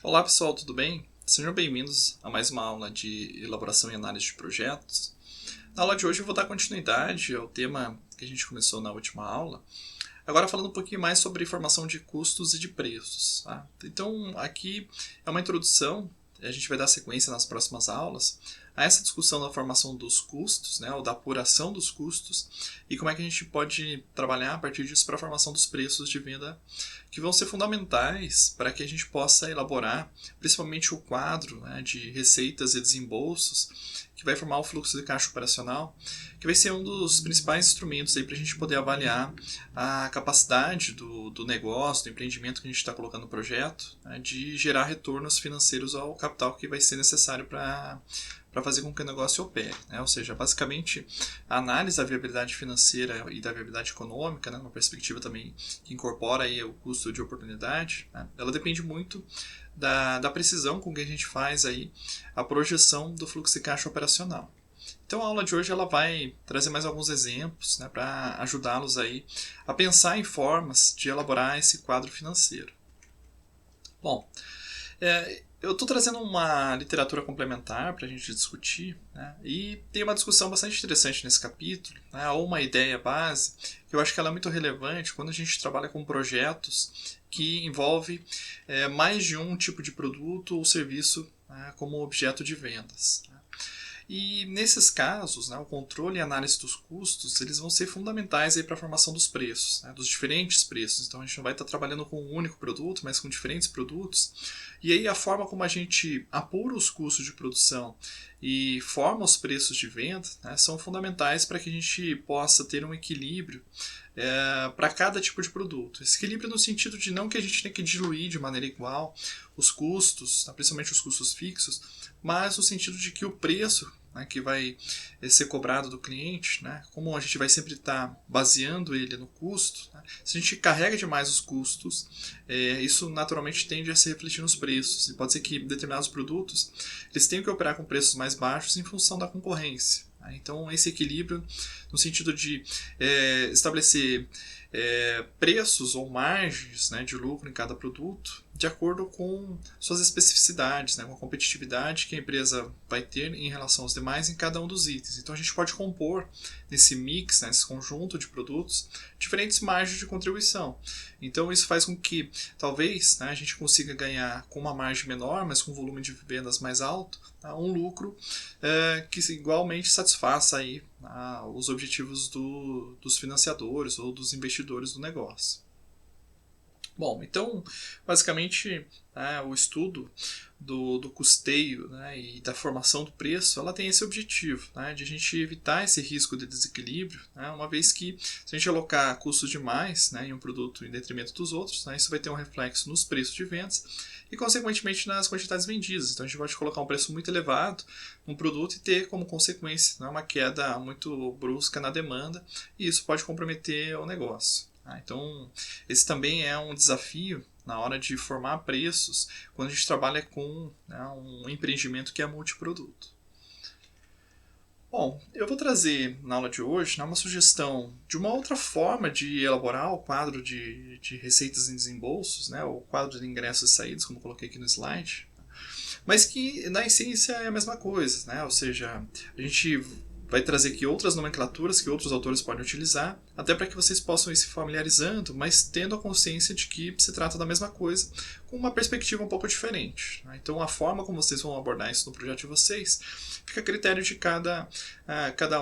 Olá pessoal, tudo bem? Sejam bem-vindos a mais uma aula de elaboração e análise de projetos. Na aula de hoje eu vou dar continuidade ao tema que a gente começou na última aula, agora falando um pouquinho mais sobre formação de custos e de preços. Tá? Então aqui é uma introdução, a gente vai dar sequência nas próximas aulas a essa discussão da formação dos custos, né, ou da apuração dos custos, e como é que a gente pode trabalhar a partir disso para a formação dos preços de venda, que vão ser fundamentais para que a gente possa elaborar principalmente o quadro, né, de receitas e desembolsos, que vai formar o fluxo de caixa operacional, que vai ser um dos principais instrumentos para a gente poder avaliar a capacidade do negócio, do empreendimento que a gente está colocando no projeto, né, de gerar retornos financeiros ao capital que vai ser necessário para fazer com que o negócio opere. Né? Ou seja, basicamente, a análise da viabilidade financeira e da viabilidade econômica, né, uma perspectiva também que incorpora aí o custo de oportunidade, né, ela depende muito da precisão com que a gente faz aí a projeção do fluxo de caixa operacional. Então a aula de hoje ela vai trazer mais alguns exemplos, né, para ajudá-los aí a pensar em formas de elaborar esse quadro financeiro. Bom, eu estou trazendo uma literatura complementar para a gente discutir, né, e tem uma discussão bastante interessante nesse capítulo, né, ou uma ideia base, que eu acho que ela é muito relevante quando a gente trabalha com projetos que envolve mais de um tipo de produto ou serviço, né, como objeto de vendas. E nesses casos, né, o controle e a análise dos custos eles vão ser fundamentais para a formação dos preços, né, dos diferentes preços. Então a gente não vai estar trabalhando com um único produto, mas com diferentes produtos. E aí a forma como a gente apura os custos de produção e forma os preços de venda, né, são fundamentais para que a gente possa ter um equilíbrio para cada tipo de produto. Esse equilíbrio no sentido de não que a gente tenha que diluir de maneira igual os custos, principalmente os custos fixos, mas no sentido de que o preço, né, que vai ser cobrado do cliente, né, como a gente vai sempre estar baseando ele no custo, né, se a gente carrega demais os custos, isso naturalmente tende a se refletir nos preços. E pode ser que determinados produtos eles tenham que operar com preços mais baixos em função da concorrência. Então, esse equilíbrio, no sentido de estabelecer preços ou margens, né, de lucro em cada produto, de acordo com suas especificidades, né, com a competitividade que a empresa vai ter em relação aos demais em cada um dos itens. Então, a gente pode compor nesse mix, né, nesse conjunto de produtos, diferentes margens de contribuição. Então, isso faz com que, talvez, né, a gente consiga ganhar com uma margem menor, mas com um volume de vendas mais alto, um lucro que igualmente satisfaça aí, os objetivos dos financiadores ou dos investidores do negócio. Bom, então, basicamente, o estudo do custeio, né, e da formação do preço, ela tem esse objetivo, né, de a gente evitar esse risco de desequilíbrio, né, uma vez que se a gente alocar custos demais, né, em um produto em detrimento dos outros, né, isso vai ter um reflexo nos preços de vendas e, consequentemente, nas quantidades vendidas. Então, a gente pode colocar um preço muito elevado num produto e ter como consequência, né, uma queda muito brusca na demanda, e isso pode comprometer o negócio. Então, esse também é um desafio na hora de formar preços quando a gente trabalha com, né, um empreendimento que é multiproduto. Bom, eu vou trazer na aula de hoje, né, uma sugestão de uma outra forma de elaborar o quadro de receitas e desembolsos, né, o quadro de ingressos e saídas, como coloquei aqui no slide, mas que na essência é a mesma coisa, né? Ou seja, a gente vai trazer aqui outras nomenclaturas que outros autores podem utilizar, até para que vocês possam ir se familiarizando, mas tendo a consciência de que se trata da mesma coisa, com uma perspectiva um pouco diferente. Né? Então, a forma como vocês vão abordar isso no projeto de vocês fica a critério de cada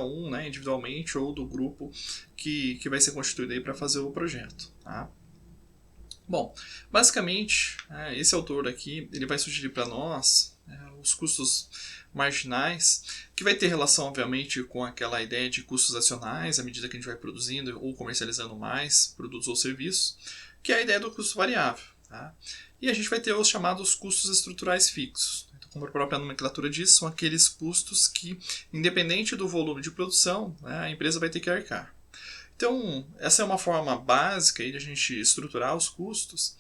um, né, individualmente, ou do grupo que vai ser constituído para fazer o projeto. Tá? Bom, basicamente, esse autor aqui ele vai sugerir para nós os custos marginais, que vai ter relação, obviamente, com aquela ideia de custos adicionais à medida que a gente vai produzindo ou comercializando mais produtos ou serviços, que é a ideia do custo variável. Tá? E a gente vai ter os chamados custos estruturais fixos. Então, como a própria nomenclatura diz, são aqueles custos que, independente do volume de produção, a empresa vai ter que arcar. Então, essa é uma forma básica aí de a gente estruturar os custos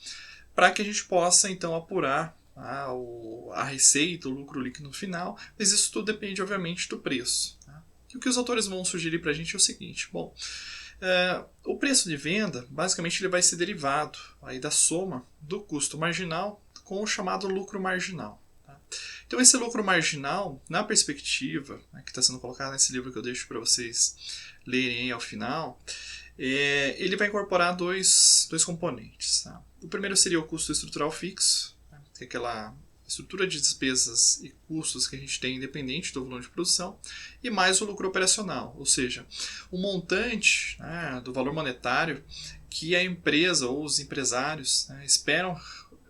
para que a gente possa, então, apurar a receita, o lucro líquido no final, mas isso tudo depende, obviamente, do preço. Tá? E o que os autores vão sugerir para a gente é o seguinte, bom, o preço de venda, basicamente, ele vai ser derivado aí da soma do custo marginal com o chamado lucro marginal. Tá? Então esse lucro marginal, na perspectiva, né, que está sendo colocado nesse livro que eu deixo para vocês lerem ao final, ele vai incorporar dois componentes. Tá? O primeiro seria o custo estrutural fixo, né, que é aquela estrutura de despesas e custos que a gente tem independente do volume de produção, e mais o lucro operacional, ou seja, o montante, né, do valor monetário que a empresa ou os empresários, né, esperam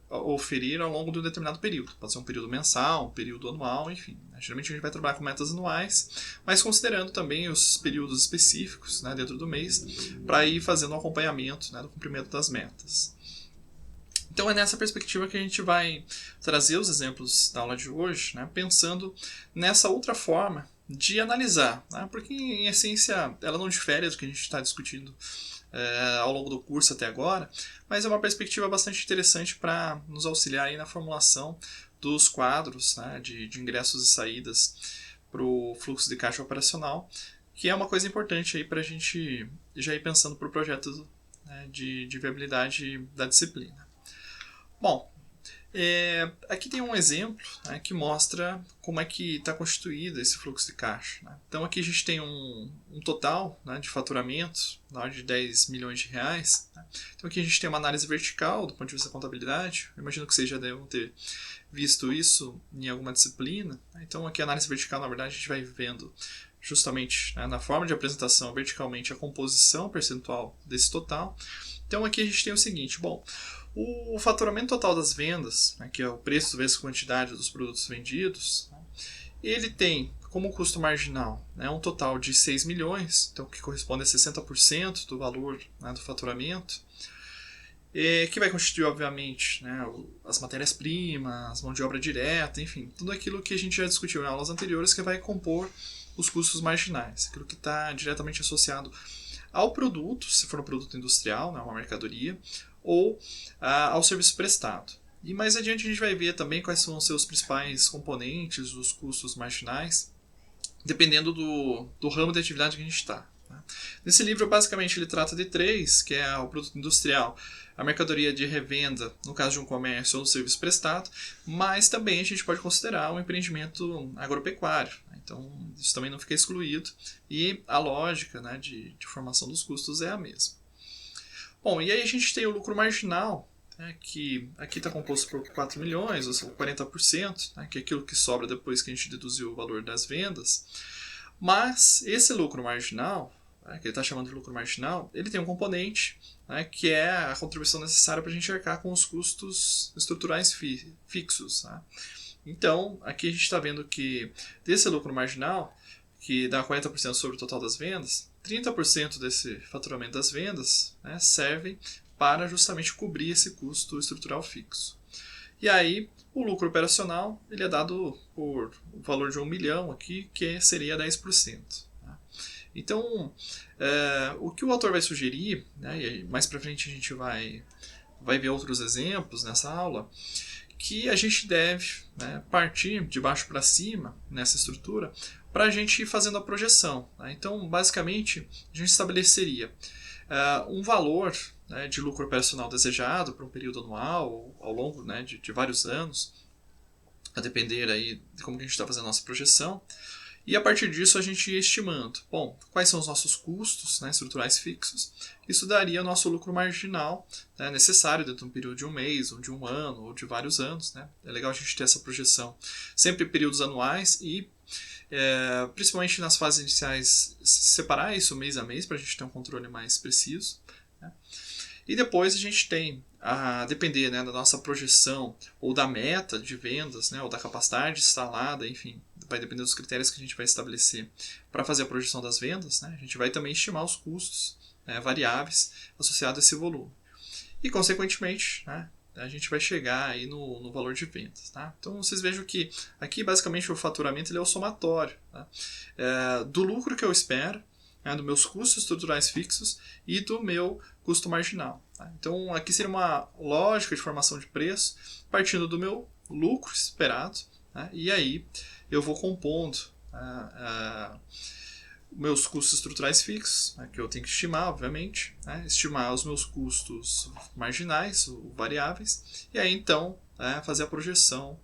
oferir ao longo de um determinado período. Pode ser um período mensal, um período anual, enfim. Geralmente a gente vai trabalhar com metas anuais, mas considerando também os períodos específicos, né, dentro do mês, para ir fazendo um acompanhamento, né, do cumprimento das metas. Então é nessa perspectiva que a gente vai trazer os exemplos da aula de hoje, né, pensando nessa outra forma de analisar, né, porque em essência ela não difere do que a gente está discutindo ao longo do curso até agora, mas é uma perspectiva bastante interessante para nos auxiliar aí na formulação dos quadros, né, de ingressos e saídas para o fluxo de caixa operacional, que é uma coisa importante para a gente já ir pensando para o projeto, né, de viabilidade da disciplina. Bom, aqui tem um exemplo, né, que mostra como é que está constituído esse fluxo de caixa. Né? Então aqui a gente tem um total, né, de faturamento na ordem de 10 milhões de reais. Né? Então aqui a gente tem uma análise vertical do ponto de vista da contabilidade. Eu imagino que vocês já devem ter visto isso em alguma disciplina. Né? Então aqui a análise vertical, na verdade, a gente vai vendo justamente, né, na forma de apresentação verticalmente a composição percentual desse total. Então aqui a gente tem o seguinte, bom, o faturamento total das vendas, né, que é o preço vezes a quantidade dos produtos vendidos, né, ele tem como custo marginal, né, um total de 6 milhões, então que corresponde a 60% do valor, né, do faturamento, que vai constituir, obviamente, né, as matérias-primas, mão de obra direta, enfim, tudo aquilo que a gente já discutiu em aulas anteriores que vai compor os custos marginais, aquilo que está diretamente associado ao produto, se for um produto industrial, né, uma mercadoria, ou ao serviço prestado. E mais adiante a gente vai ver também quais são os seus principais componentes, os custos marginais, dependendo do ramo de atividade que a gente está. Né? Nesse livro, basicamente, ele trata de três, que é o produto industrial, a mercadoria de revenda, no caso de um comércio ou um serviço prestado, mas também a gente pode considerar um empreendimento agropecuário. Né? Então, isso também não fica excluído e a lógica, né, de formação dos custos é a mesma. Bom, e aí a gente tem o lucro marginal, né, que aqui está composto por 4 milhões, ou seja, 40%, né, que é aquilo que sobra depois que a gente deduziu o valor das vendas. Mas esse lucro marginal, né, que ele está chamando de lucro marginal, ele tem um componente, né, que é a contribuição necessária para a gente arcar com os custos estruturais fixos. Né? Então, aqui a gente está vendo que desse lucro marginal, que dá 40% sobre o total das vendas, 30% desse faturamento das vendas, né, servem para justamente cobrir esse custo estrutural fixo. E aí, o lucro operacional ele é dado por o valor de 1 milhão aqui, que seria 10%. Tá? Então, o que o autor vai sugerir, né, e mais para frente a gente vai ver outros exemplos nessa aula, que a gente deve, né, partir de baixo para cima nessa estrutura para a gente ir fazendo a projeção. Né? Então, basicamente, a gente estabeleceria um valor, né, de lucro operacional desejado para um período anual ou ao longo, né, de vários anos, a depender aí de como que a gente está fazendo a nossa projeção. E a partir disso a gente ia estimando, bom, quais são os nossos custos, né, estruturais fixos. Isso daria o nosso lucro marginal, né, necessário dentro de um período de um mês, ou de um ano, ou de vários anos. Né? É legal a gente ter essa projeção. Sempre períodos anuais e, principalmente nas fases iniciais, separar isso mês a mês para a gente ter um controle mais preciso. Né? E depois a gente tem, a depender, né, da nossa projeção ou da meta de vendas, né, ou da capacidade instalada, enfim, vai depender dos critérios que a gente vai estabelecer para fazer a projeção das vendas. Né, a gente vai também estimar os custos, né, variáveis associados a esse volume. E, consequentemente, né, a gente vai chegar aí no valor de vendas. Tá? Então, vocês vejam que aqui, basicamente, o faturamento ele é o somatório, tá? Do lucro que eu espero, né, dos meus custos estruturais fixos e do meu custo marginal. Tá? Então, aqui seria uma lógica de formação de preço partindo do meu lucro esperado, né, e aí eu vou compondo meus custos estruturais fixos, né, que eu tenho que estimar, obviamente, né, estimar os meus custos marginais, ou variáveis, e aí então fazer a projeção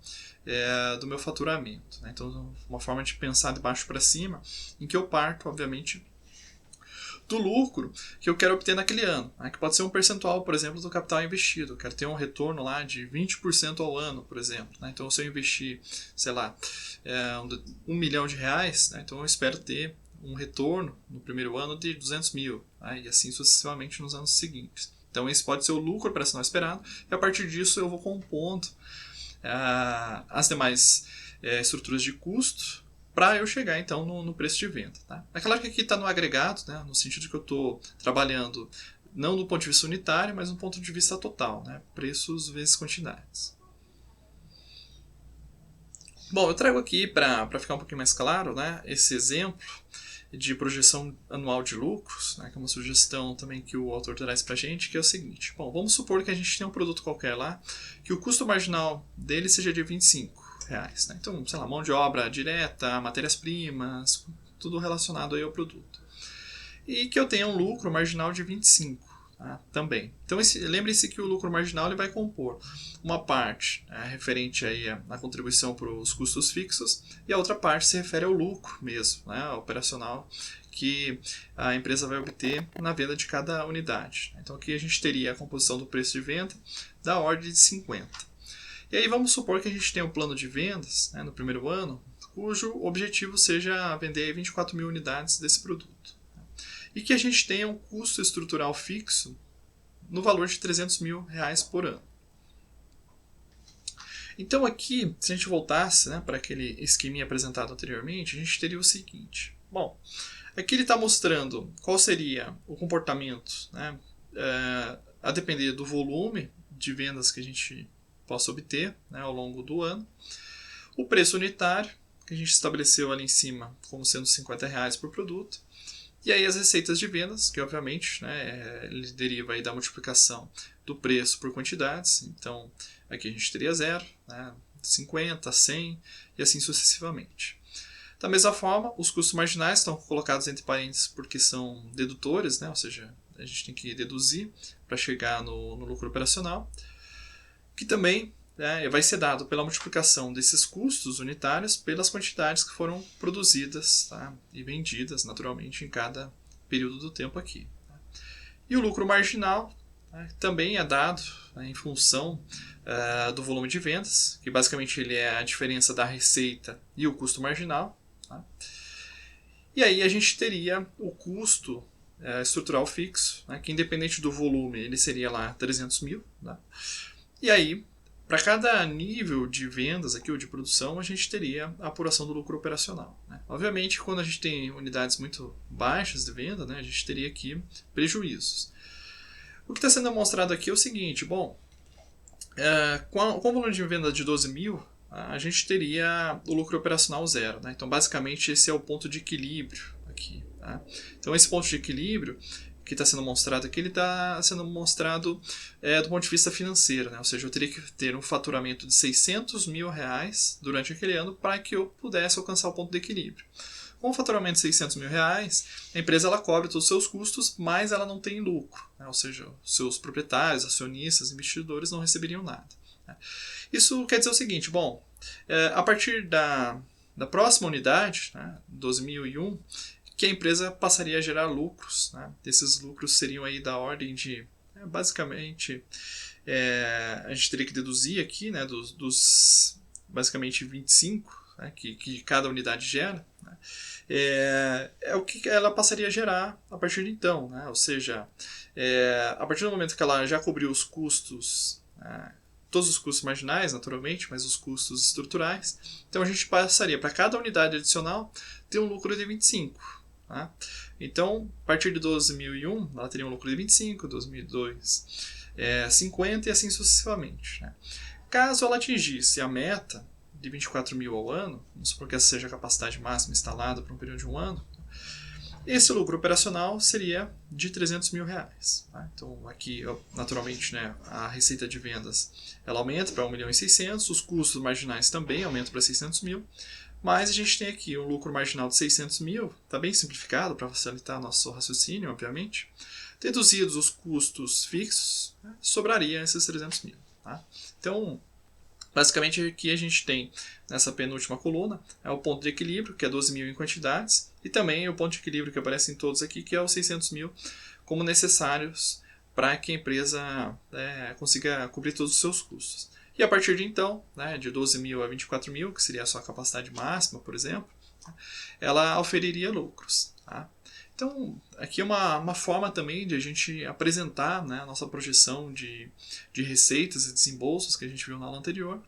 do meu faturamento. Né? Então, uma forma de pensar de baixo para cima, em que eu parto, obviamente, do lucro que eu quero obter naquele ano, né? Que pode ser um percentual, por exemplo, do capital investido. Eu quero ter um retorno lá de 20% ao ano, por exemplo. Né? Então, se eu investir, sei lá, R$1 milhão, né? Então eu espero ter um retorno no primeiro ano de 200 mil, né? E assim sucessivamente nos anos seguintes. Então, esse pode ser o lucro operacional esperado, e a partir disso eu vou compondo as demais estruturas de custo para eu chegar então no preço de venda. Tá? É claro que aqui está no agregado, né, no sentido de que eu estou trabalhando não do ponto de vista unitário, mas do ponto de vista total, né, preços vezes quantidades. Bom, eu trago aqui para ficar um pouquinho mais claro, né, esse exemplo de projeção anual de lucros, né, que é uma sugestão também que o autor traz para a gente, que é o seguinte. Bom, vamos supor que a gente tem um produto qualquer lá, que o custo marginal dele seja de R$25. Né? Então, sei lá, mão de obra direta, matérias-primas, tudo relacionado aí ao produto. E que eu tenha um lucro marginal de 25, tá? Também. Então, lembre-se que o lucro marginal ele vai compor uma parte referente aí à contribuição para os custos fixos e a outra parte se refere ao lucro mesmo, né, operacional, que a empresa vai obter na venda de cada unidade. Então, aqui a gente teria a composição do preço de venda da ordem de 50. E aí vamos supor que a gente tem um plano de vendas, né, no primeiro ano, cujo objetivo seja vender 24 mil unidades desse produto. E que a gente tenha um custo estrutural fixo no valor de R$300 mil por ano. Então aqui, se a gente voltasse, né, para aquele esqueminha apresentado anteriormente, a gente teria o seguinte. Bom, aqui ele está mostrando qual seria o comportamento, né, a depender do volume de vendas que a gente possa obter, né, ao longo do ano. O preço unitário, que a gente estabeleceu ali em cima como sendo R$50 por produto. E aí as receitas de vendas, que obviamente, né, ele deriva aí da multiplicação do preço por quantidades. Então aqui a gente teria 0, né, 50, 100 e assim sucessivamente. Da mesma forma, os custos marginais estão colocados entre parênteses porque são dedutores, né, ou seja, a gente tem que deduzir para chegar no lucro operacional, que também vai ser dado pela multiplicação desses custos unitários pelas quantidades que foram produzidas, tá, e vendidas naturalmente em cada período do tempo aqui. Tá. E o lucro marginal, né, também é dado, né, em função do volume de vendas, que basicamente ele é a diferença da receita e o custo marginal. Tá. E aí a gente teria o custo estrutural fixo, né, que independente do volume ele seria lá 300 mil. Tá. E aí, para cada nível de vendas aqui, ou de produção, a gente teria a apuração do lucro operacional. Né? Obviamente, quando a gente tem unidades muito baixas de venda, né, a gente teria aqui prejuízos. O que está sendo demonstrado aqui é o seguinte, bom, com o volume de venda de 12 mil, a gente teria o lucro operacional 0. Né? Então, basicamente, esse é o ponto de equilíbrio aqui. Tá? Então, esse ponto de equilíbrio que está sendo mostrado aqui, ele está sendo mostrado do ponto de vista financeiro, né? Ou seja, eu teria que ter um faturamento de R$600 mil durante aquele ano para que eu pudesse alcançar o ponto de equilíbrio. Com o faturamento de R$600 mil, a empresa ela cobre todos os seus custos, mas ela não tem lucro, né? Ou seja, seus proprietários, acionistas, investidores não receberiam nada. Né? Isso quer dizer o seguinte, bom, a partir da próxima unidade, né, 12.001, que a empresa passaria a gerar lucros. Né? Esses lucros seriam aí da ordem de, basicamente, a gente teria que deduzir aqui, né, dos basicamente 25, né, que cada unidade gera, né? É o que ela passaria a gerar a partir de então. Né? Ou seja, a partir do momento que ela já cobriu os custos, todos os custos marginais, naturalmente, mas os custos estruturais, então a gente passaria para cada unidade adicional ter um lucro de 25. Tá? Então, a partir de 12.001, ela teria um lucro de 25, 2002, 50 e assim sucessivamente. Né? Caso ela atingisse a meta de 24 mil ao ano, vamos supor que essa seja a capacidade máxima instalada para um período de um ano, esse lucro operacional seria de R$300 mil. Tá? Então, aqui, naturalmente, né, a receita de vendas ela aumenta para 1.600.000, os custos marginais também aumentam para 600 mil, mas a gente tem aqui um lucro marginal de 600 mil, está bem simplificado para facilitar nosso raciocínio, obviamente. Deduzidos os custos fixos, né, sobraria esses 300 mil. Tá? Então, Basicamente, aqui a gente tem, nessa penúltima coluna, é o ponto de equilíbrio, que é 12 mil em quantidades, e também o ponto de equilíbrio que aparece em todos aqui, que é os 600 mil, como necessários para que a empresa consiga cobrir todos os seus custos. E a partir de então, né, de 12 mil a 24 mil, que seria a sua capacidade máxima, por exemplo, ela oferiria lucros. Tá? Então, aqui é uma forma também de a gente apresentar, né, a nossa projeção de receitas e desembolsos que a gente viu na aula anterior,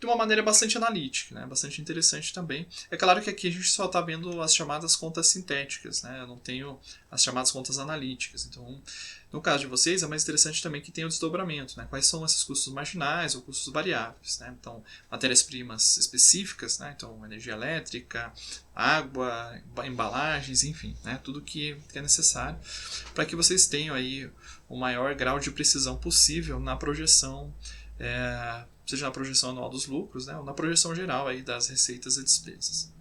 de uma maneira bastante analítica, né, bastante interessante também. É claro que aqui a gente só está vendo as chamadas contas sintéticas, né, eu não tenho as chamadas contas analíticas. Então, no caso de vocês, é mais interessante também que tenha o desdobramento, né, quais são esses custos marginais ou custos variáveis. Né, então, matérias-primas específicas, né, então energia elétrica, água, embalagens, enfim, né, tudo que é necessário para que vocês tenham aí o maior grau de precisão possível na projeção, seja na projeção anual dos lucros, né, ou na projeção geral aí das receitas e despesas.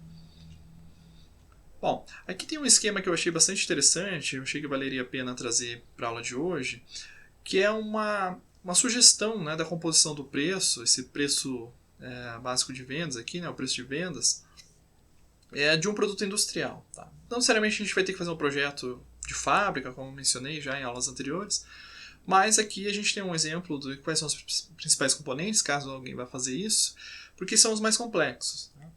Bom, aqui tem um esquema que eu achei bastante interessante, eu achei que valeria a pena trazer para a aula de hoje, que é uma sugestão, né, da composição do preço, esse preço básico de vendas aqui, né, o preço de vendas, de um produto industrial. Tá? Não necessariamente a gente vai ter que fazer um projeto de fábrica, como mencionei já em aulas anteriores, mas aqui a gente tem um exemplo de quais são os principais componentes, caso alguém vá fazer isso, porque são os mais complexos. Né?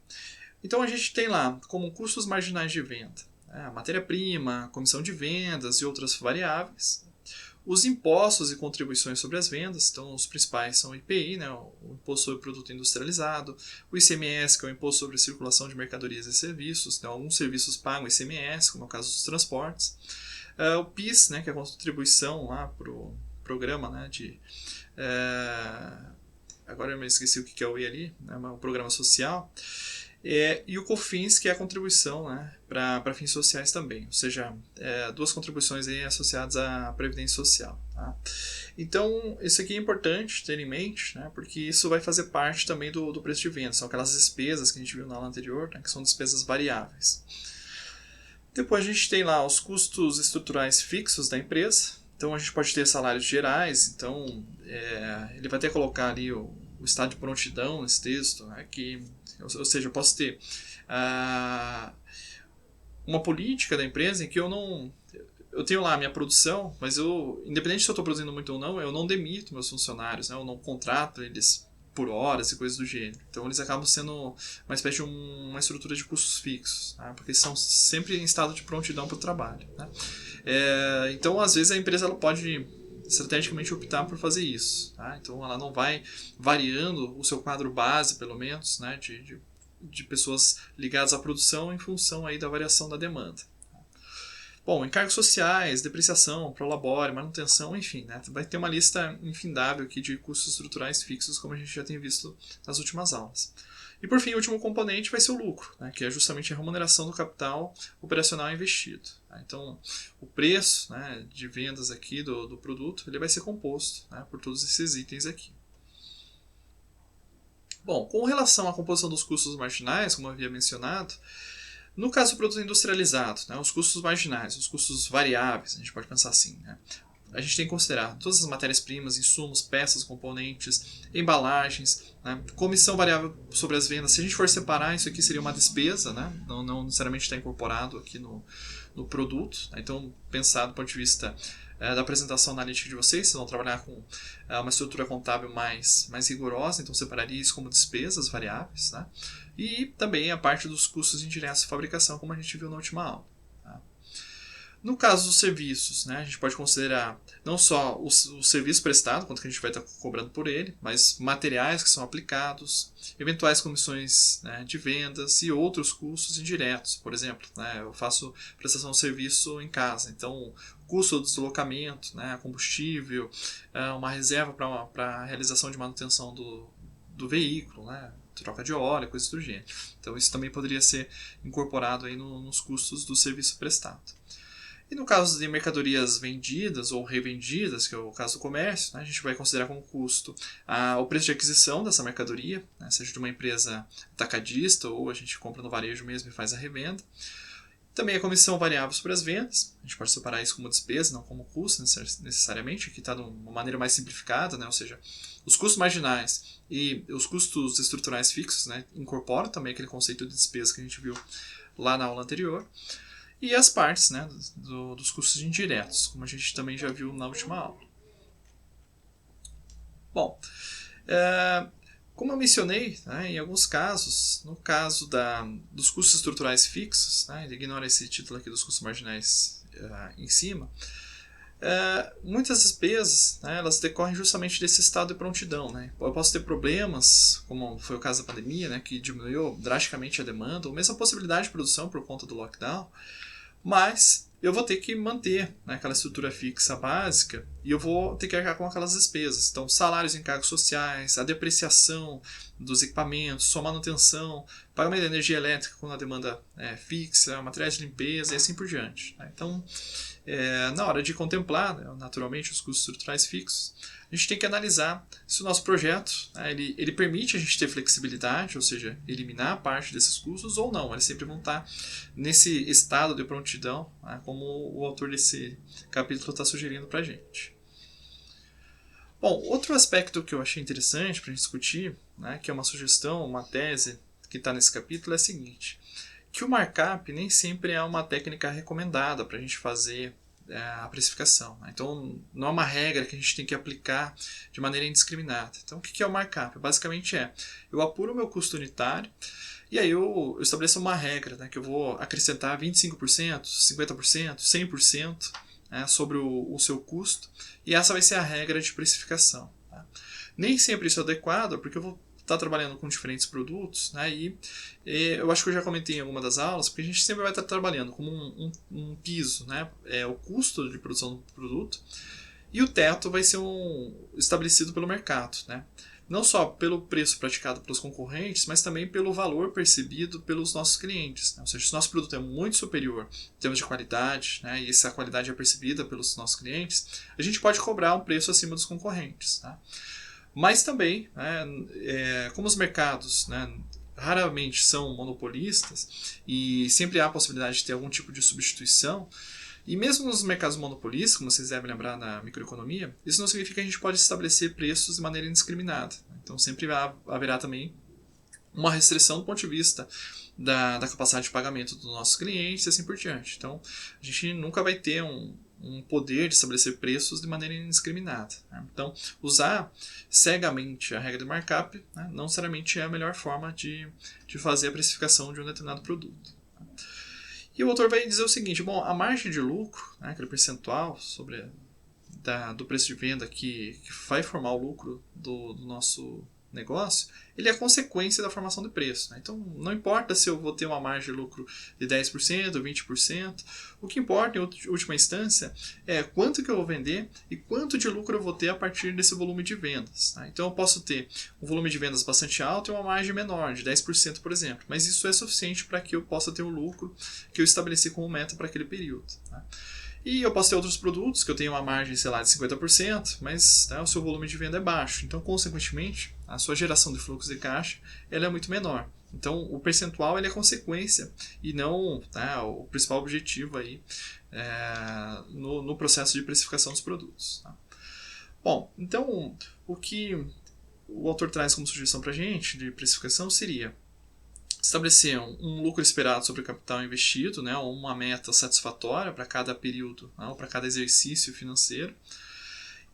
Então a gente tem lá como custos marginais de venda, né, matéria-prima, comissão de vendas e outras variáveis. Os impostos e contribuições sobre as vendas, então os principais são o IPI, né, o Imposto sobre Produto Industrializado, o ICMS, que é o Imposto sobre a Circulação de Mercadorias e Serviços, então alguns serviços pagam ICMS, como é o caso dos transportes. O PIS, né, que é a contribuição lá para o programa, né, agora eu me esqueci o que é o I ali, né, o programa social. E o COFINS, que é a contribuição, né, para fins sociais também, ou seja, duas contribuições aí associadas à Previdência Social. Tá? Então, isso aqui é importante ter em mente, né, porque isso vai fazer parte também do preço de venda, são aquelas despesas que a gente viu na aula anterior, né, que são despesas variáveis. Depois a gente tem lá os custos estruturais fixos da empresa, então a gente pode ter salários gerais, então ele vai até colocar ali o estado de prontidão nesse texto, né, ou seja, eu posso ter uma política da empresa em que eu tenho lá a minha produção, mas independente se eu estou produzindo muito ou não, eu não demito meus funcionários, né, eu não contrato eles por horas e coisas do gênero. Então eles acabam sendo uma espécie de uma estrutura de custos fixos, tá? Porque são sempre em estado de prontidão para o trabalho. Né? Então às vezes a empresa ela pode estrategicamente optar por fazer isso. Tá? Então ela não vai variando o seu quadro base, pelo menos, né, de pessoas ligadas à produção em função aí da variação da demanda. Bom, encargos sociais, depreciação, prolabore, manutenção, enfim, né, vai ter uma lista infindável aqui de custos estruturais fixos, como a gente já tem visto nas últimas aulas. E por fim, o último componente vai ser o lucro, né, que é justamente a remuneração do capital operacional investido. Tá? Então, o preço, né, de vendas aqui do produto ele vai ser composto, né, por todos esses itens aqui. Bom, com relação à composição dos custos marginais, como eu havia mencionado, no caso do produto industrializado, né, os custos marginais, os custos variáveis, a gente pode pensar assim, né, a gente tem que considerar todas as matérias-primas, insumos, peças, componentes, embalagens, né, comissão variável sobre as vendas. Se a gente for separar, isso aqui seria uma despesa, né, não necessariamente está incorporado aqui no produto. Né, então, pensar do ponto de vista da apresentação analítica de vocês vão trabalhar com uma estrutura contábil mais rigorosa, então separaria isso como despesas variáveis, né? E também a parte dos custos indiretos de fabricação, como a gente viu na última aula. Tá? No caso dos serviços, né, a gente pode considerar não só o serviço prestado, quanto que a gente vai estar cobrando por ele, mas materiais que são aplicados, eventuais comissões, né, de vendas e outros custos indiretos. Por exemplo, né, eu faço prestação de serviço em casa, então custo do deslocamento, né, combustível, uma reserva para a realização de manutenção do veículo, né, troca de óleo, coisas do gênero. Então isso também poderia ser incorporado aí nos custos do serviço prestado. E no caso de mercadorias vendidas ou revendidas, que é o caso do comércio, né, a gente vai considerar como custo o preço de aquisição dessa mercadoria, né, seja de uma empresa atacadista ou a gente compra no varejo mesmo e faz a revenda. Também a comissão variável sobre as vendas, a gente pode separar isso como despesa, não como custo necessariamente, aqui está de uma maneira mais simplificada, né? Ou seja, os custos marginais e os custos estruturais fixos, né, incorporam também aquele conceito de despesa que a gente viu lá na aula anterior. E as partes, né, dos custos indiretos, como a gente também já viu na última aula. Bom, como eu mencionei, né, em alguns casos, no caso dos custos estruturais fixos, né, ignora esse título aqui dos custos marginais em cima, muitas despesas, né, elas decorrem justamente desse estado de prontidão. Né? Eu posso ter problemas, como foi o caso da pandemia, né, que diminuiu drasticamente a demanda, ou mesmo a possibilidade de produção por conta do lockdown, mas eu vou ter que manter, né, aquela estrutura fixa básica e eu vou ter que arcar com aquelas despesas. Então, salários e encargos sociais, a depreciação dos equipamentos, sua manutenção, pagamento de energia elétrica quando a demanda é fixa, materiais de limpeza e assim por diante. Né? Então, na hora de contemplar, né, naturalmente, os custos estruturais fixos, a gente tem que analisar se o nosso projeto, né, ele permite a gente ter flexibilidade, ou seja, eliminar parte desses custos ou não. Eles sempre vão estar nesse estado de prontidão, né, como o autor desse capítulo está sugerindo para a gente. Bom, outro aspecto que eu achei interessante para a gente discutir, né, que é uma sugestão, uma tese que está nesse capítulo, é a seguinte: que o markup nem sempre é uma técnica recomendada para a gente fazer a precificação. Né? Então, não é uma regra que a gente tem que aplicar de maneira indiscriminada. Então, o que é o markup? Basicamente eu apuro o meu custo unitário e aí eu estabeleço uma regra, né, que eu vou acrescentar 25%, 50%, 100%, né, sobre o seu custo, e essa vai ser a regra de precificação. Tá? Nem sempre isso é adequado, porque eu vou estar trabalhando com diferentes produtos, né? E eu acho que eu já comentei em alguma das aulas, porque a gente sempre vai estar trabalhando como um piso, né? O custo de produção do produto, e o teto vai ser estabelecido pelo mercado, né? Não só pelo preço praticado pelos concorrentes, mas também pelo valor percebido pelos nossos clientes. Né? Ou seja, se o nosso produto é muito superior em termos de qualidade, né, e essa qualidade é percebida pelos nossos clientes, a gente pode cobrar um preço acima dos concorrentes. Tá? Mas também, né, como os mercados, né, raramente são monopolistas e sempre há a possibilidade de ter algum tipo de substituição, e mesmo nos mercados monopolistas, como vocês devem lembrar na microeconomia, isso não significa que a gente pode estabelecer preços de maneira indiscriminada. Então sempre haverá também uma restrição do ponto de vista da capacidade de pagamento dos nossos clientes e assim por diante. Então a gente nunca vai ter um poder de estabelecer preços de maneira indiscriminada. Né? Então, usar cegamente a regra de markup, né, não necessariamente é a melhor forma de fazer a precificação de um determinado produto. E o autor vai dizer o seguinte: bom, a margem de lucro, né, aquele percentual do preço de venda que vai formar o lucro do nosso negócio, ele é a consequência da formação de preço. Né? Então, não importa se eu vou ter uma margem de lucro de 10%, 20%, o que importa, em última instância, é quanto que eu vou vender e quanto de lucro eu vou ter a partir desse volume de vendas. Tá? Então, eu posso ter um volume de vendas bastante alto e uma margem menor, de 10%, por exemplo, mas isso é suficiente para que eu possa ter o lucro que eu estabeleci como meta para aquele período. Tá? E eu posso ter outros produtos que eu tenho uma margem, sei lá, de 50%, mas, né, o seu volume de venda é baixo. Então, consequentemente, a sua geração de fluxo de caixa ela é muito menor. Então, o percentual ele é consequência e não, tá, o principal objetivo aí, no processo de precificação dos produtos. Tá? Bom, então, o que o autor traz como sugestão para a gente de precificação seria estabelecer um lucro esperado sobre o capital investido, né, ou uma meta satisfatória para cada período, né, ou para cada exercício financeiro.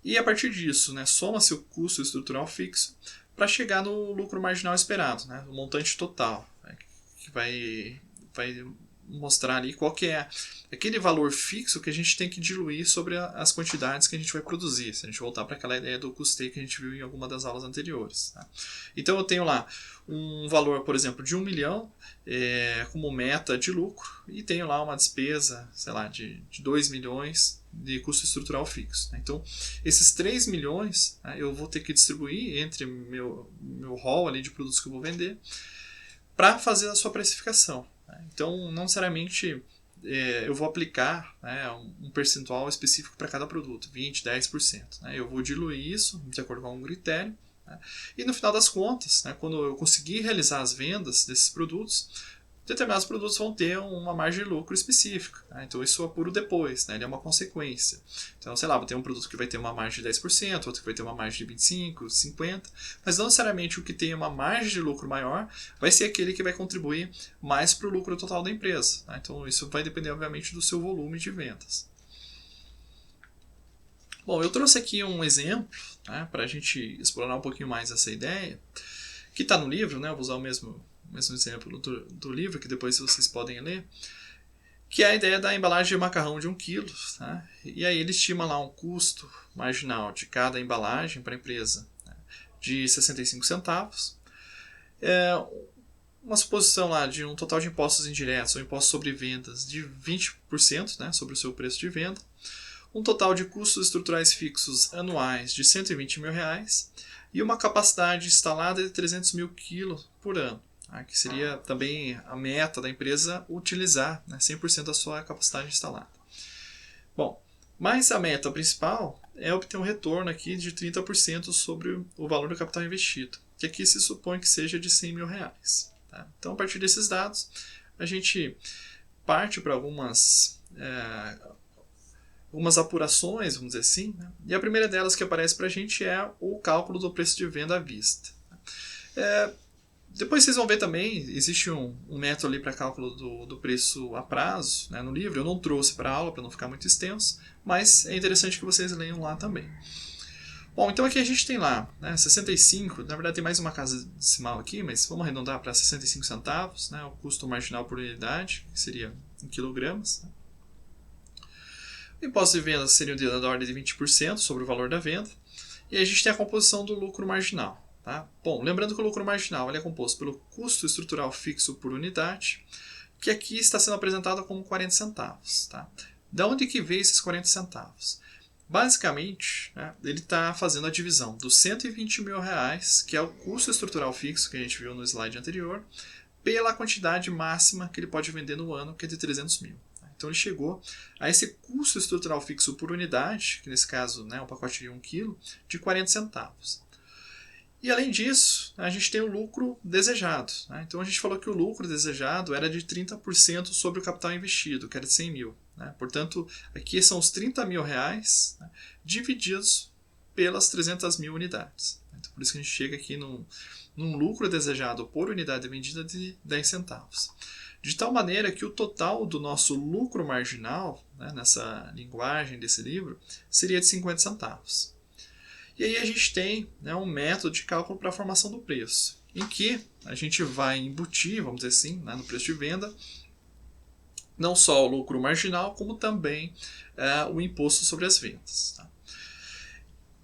E a partir disso, né, soma-se o custo estrutural fixo para chegar no lucro marginal esperado, né, o montante total, né, que vai mostrar ali qual que é aquele valor fixo que a gente tem que diluir sobre as quantidades que a gente vai produzir, se a gente voltar para aquela ideia do custeio que a gente viu em alguma das aulas anteriores. Tá? Então eu tenho lá um valor, por exemplo, de 1 milhão como meta de lucro e tenho lá uma despesa, sei lá, de 2 milhões de custo estrutural fixo. Né? Então, esses 3 milhões, né, eu vou ter que distribuir entre meu hall ali de produtos que eu vou vender para fazer a sua precificação. Né? Então, não necessariamente eu vou aplicar, né, um percentual específico para cada produto, 20%, 10%. Né? Eu vou diluir isso de acordo com algum critério. Né? E no final das contas, né, quando eu conseguir realizar as vendas desses produtos, determinados produtos vão ter uma margem de lucro específica. Tá? Então isso eu apuro depois, né? Ele é uma consequência. Então, sei lá, vou ter um produto que vai ter uma margem de 10%, outro que vai ter uma margem de 25%, 50%, mas não necessariamente o que tem uma margem de lucro maior vai ser aquele que vai contribuir mais para o lucro total da empresa. Tá? Então isso vai depender, obviamente, do seu volume de vendas. Bom, eu trouxe aqui um exemplo, né, para a gente explorar um pouquinho mais essa ideia, que está no livro, né? Eu vou usar o mesmo exemplo do livro, que depois vocês podem ler, que é a ideia da embalagem de macarrão de 1 kg. Tá? E aí ele estima lá um custo marginal de cada embalagem para a empresa, né, de 65 centavos. Uma suposição lá de um total de impostos indiretos ou impostos sobre vendas de 20%, né, sobre o seu preço de venda. Um total de custos estruturais fixos anuais de R$120 mil e uma capacidade instalada de 300 mil quilos por ano, tá? Que seria também a meta da empresa utilizar, né, 100% da sua capacidade instalada. Bom, mas a meta principal é obter um retorno aqui de 30% sobre o valor do capital investido, que aqui se supõe que seja de R$100 mil. Tá? Então, a partir desses dados, a gente parte para algumas apurações, vamos dizer assim, né? E a primeira delas que aparece para a gente é o cálculo do preço de venda à vista. Depois vocês vão ver também, existe um método ali para cálculo do preço a prazo, né, no livro. Eu não trouxe para a aula para não ficar muito extenso, mas é interessante que vocês leiam lá também. Bom, então aqui a gente tem lá, né, 65, na verdade tem mais uma casa decimal aqui, mas vamos arredondar para 65 centavos, né, o custo marginal por unidade, que seria em quilogramas. Né. O imposto de venda seria da ordem de 20% sobre o valor da venda. E aí a gente tem a composição do lucro marginal. Tá? Bom, lembrando que o lucro marginal ele é composto pelo custo estrutural fixo por unidade, que aqui está sendo apresentado como 40 centavos. Tá? Da onde que veio esses 40 centavos? Basicamente, né, ele está fazendo a divisão dos R$120 mil, que é o custo estrutural fixo que a gente viu no slide anterior, pela quantidade máxima que ele pode vender no ano, que é de 300 mil. Então ele chegou a esse custo estrutural fixo por unidade, que nesse caso, né, um pacote de 1 kg, de 40 centavos. E além disso, a gente tem o lucro desejado. Né? Então a gente falou que o lucro desejado era de 30% sobre o capital investido, que era de 100 mil. Né? Portanto, aqui são os R$30 mil, né, divididos pelas 300 mil unidades. Então, por isso que a gente chega aqui num lucro desejado por unidade vendida de 10 centavos. De tal maneira que o total do nosso lucro marginal, né, nessa linguagem desse livro, seria de 50 centavos. E aí a gente tem, né, um método de cálculo para a formação do preço, em que a gente vai embutir, vamos dizer assim, né, no preço de venda, não só o lucro marginal, como também o imposto sobre as vendas. Tá?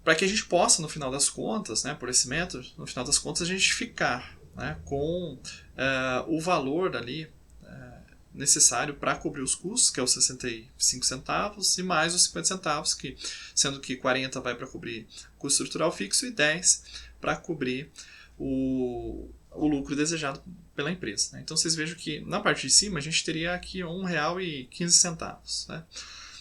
Para que a gente possa, no final das contas, né, por esse método, no final das contas, a gente ficar, né, com o valor ali necessário para cobrir os custos, que é os 65 centavos, e mais os 50 centavos, que, sendo que 40 vai para cobrir o custo estrutural fixo e 10 para cobrir o lucro desejado pela empresa. Né? Então vocês vejam que na parte de cima a gente teria aqui R$1,15. Né?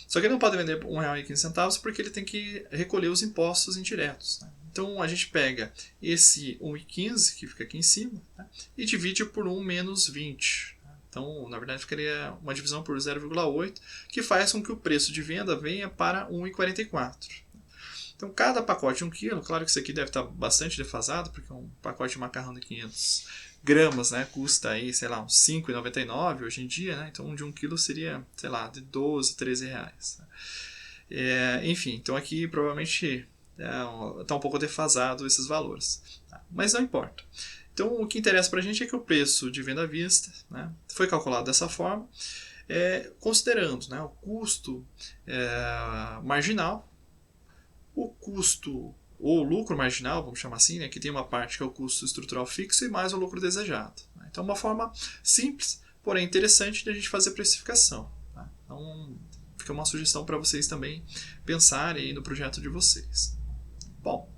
Só que ele não pode vender R$1,15 porque ele tem que recolher os impostos indiretos. Né? Então a gente pega esse 1,15 que fica aqui em cima, né, e divide por 1 menos 20. Então, na verdade, ficaria uma divisão por 0,8, que faz com que o preço de venda venha para 1,44. Então, cada pacote de 1 kg, claro que isso aqui deve estar bastante defasado, porque um pacote de macarrão de 500 gramas, né, custa aí, sei lá, uns R$5,99 hoje em dia, né? Então, de 1 kg seria, sei lá, de 12, 13 reais. Enfim, então aqui provavelmente está um pouco defasado esses valores. Tá? Mas não importa. Então, o que interessa para a gente é que o preço de venda à vista, né, foi calculado dessa forma, considerando, né, o custo marginal, o custo ou lucro marginal, vamos chamar assim, né, que tem uma parte que é o custo estrutural fixo e mais o lucro desejado. Né? Então, uma forma simples, porém interessante de a gente fazer precificação. Tá? Então, fica uma sugestão para vocês também pensarem aí no projeto de vocês. Bom,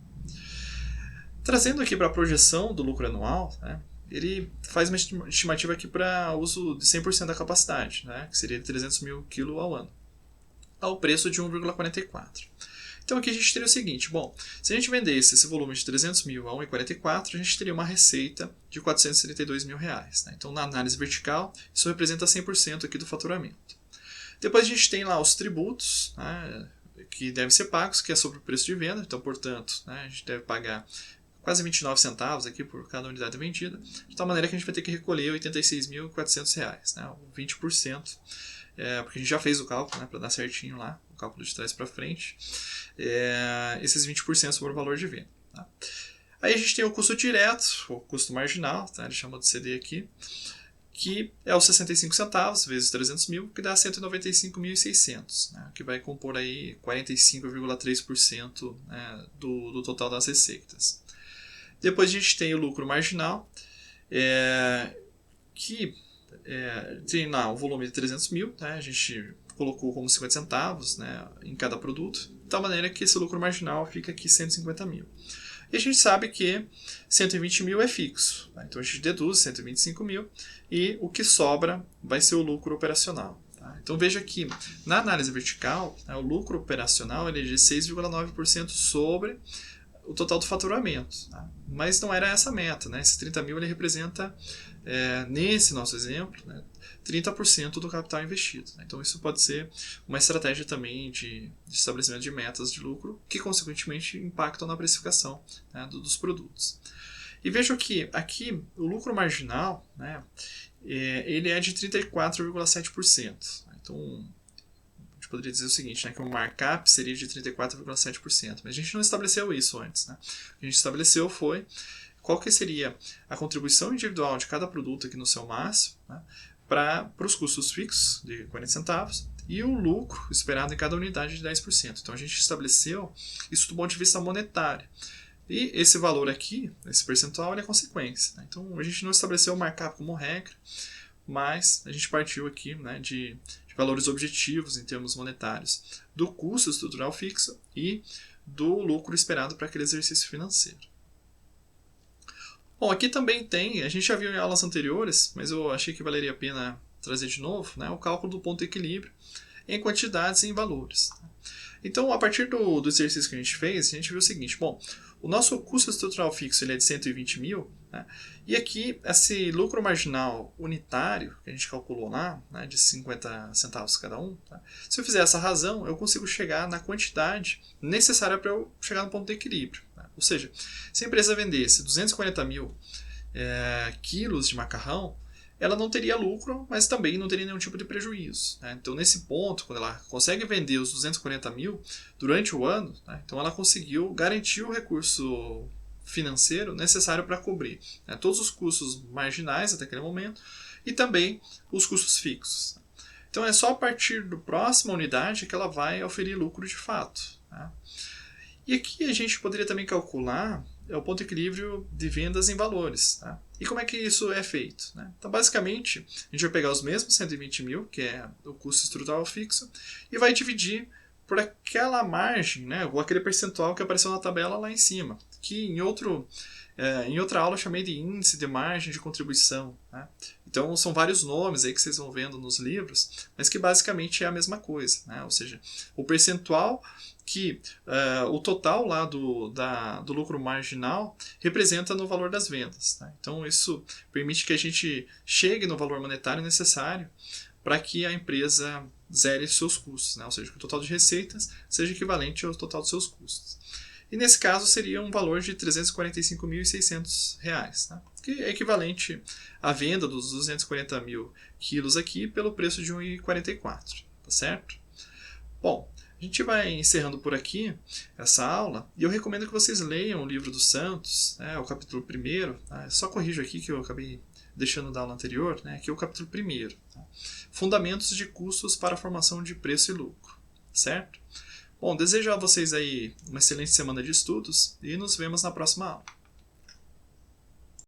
trazendo aqui para a projeção do lucro anual, né, ele faz uma estimativa aqui para uso de 100% da capacidade, né, que seria de 300 mil quilos ao ano, ao preço de 1,44. Então aqui a gente teria o seguinte, bom, se a gente vendesse esse volume de 300 mil a 1,44, a gente teria uma receita de R$ 432 mil. Né? Então na análise vertical, isso representa 100% aqui do faturamento. Depois a gente tem lá os tributos, né, que devem ser pagos, que é sobre o preço de venda, então portanto, né, a gente deve pagar quase 29 centavos aqui por cada unidade vendida, de tal maneira que a gente vai ter que recolher R$ 86.400, né, 20%, porque a gente já fez o cálculo, né, para dar certinho lá, o cálculo de trás para frente, esses 20% sobre o valor de venda. Tá? Aí a gente tem o custo direto, o custo marginal, tá, ele chama de CD aqui, que é os 65 centavos vezes 300 mil, que dá 195.600, né, que vai compor aí 45,3%, né, do total das receitas. Depois a gente tem o lucro marginal, que tem lá o volume de 300 mil, né, a gente colocou como 50 centavos, né, em cada produto, de tal maneira que esse lucro marginal fica aqui 150 mil. E a gente sabe que 120 mil é fixo, tá? Então a gente deduz 125 mil e o que sobra vai ser o lucro operacional. Tá? Então veja que na análise vertical, né, o lucro operacional ele é de 6,9% sobre o total do faturamento. Tá? Mas não era essa a meta. Né? Esse 30 mil ele representa, nesse nosso exemplo, né, 30% do capital investido. Né? Então isso pode ser uma estratégia também de estabelecimento de metas de lucro que consequentemente impactam na precificação, né, dos produtos. E vejo que aqui o lucro marginal, né, ele é de 34,7%. Então a gente poderia dizer o seguinte, né, que o markup seria de 34,7%, mas a gente não estabeleceu isso antes. Né? O que a gente estabeleceu foi qual que seria a contribuição individual de cada produto aqui no seu máximo, né, para os custos fixos de 40 centavos e o lucro esperado em cada unidade de 10%. Então a gente estabeleceu isso do ponto de vista monetário. E esse valor aqui, esse percentual, ele é consequência. Né? Então a gente não estabeleceu o markup como regra, mas a gente partiu aqui, né, de valores objetivos em termos monetários do custo estrutural fixo e do lucro esperado para aquele exercício financeiro. Bom, aqui também tem, a gente já viu em aulas anteriores, mas eu achei que valeria a pena trazer de novo, né, o cálculo do ponto de equilíbrio em quantidades e em valores. Então, a partir do exercício que a gente fez, a gente viu o seguinte, bom, o nosso custo estrutural fixo ele é de 120 mil, né, e aqui esse lucro marginal unitário que a gente calculou lá, né, de 50 centavos cada um, tá, se eu fizer essa razão, eu consigo chegar na quantidade necessária para eu chegar no ponto de equilíbrio. Né? Ou seja, se a empresa vendesse 240 mil quilos de macarrão, ela não teria lucro, mas também não teria nenhum tipo de prejuízo. Né? Então, nesse ponto, quando ela consegue vender os 240 mil durante o ano, né, então ela conseguiu garantir o recurso financeiro necessário para cobrir, né, todos os custos marginais até aquele momento e também os custos fixos. Então, é só a partir da próxima unidade que ela vai oferir lucro de fato. Né? E aqui a gente poderia também calcular o ponto de equilíbrio de vendas em valores. Tá? E como é que isso é feito? Né? Então, basicamente, a gente vai pegar os mesmos 120 mil, que é o custo estrutural fixo, e vai dividir por aquela margem, né, ou aquele percentual que apareceu na tabela lá em cima, que em outra aula eu chamei de índice de margem de contribuição. Né? Então, são vários nomes aí que vocês vão vendo nos livros, mas que basicamente é a mesma coisa. Né? Ou seja, o percentual que o total lá do lucro marginal representa no valor das vendas. Tá? Então, isso permite que a gente chegue no valor monetário necessário para que a empresa zere seus custos, né? Ou seja, que o total de receitas seja equivalente ao total dos seus custos. E nesse caso seria um valor de R$ 345.600, tá? Que é equivalente à venda dos 240 mil quilos aqui pelo preço de 1,44, tá certo? Bom, a gente vai encerrando por aqui essa aula e eu recomendo que vocês leiam o livro do Santos, né, o capítulo 1º, tá? Só corrijo aqui que eu acabei deixando da aula anterior, né, que é o capítulo 1º, tá? Fundamentos de custos para a formação de preço e lucro, certo? Bom, desejo a vocês aí uma excelente semana de estudos e nos vemos na próxima aula.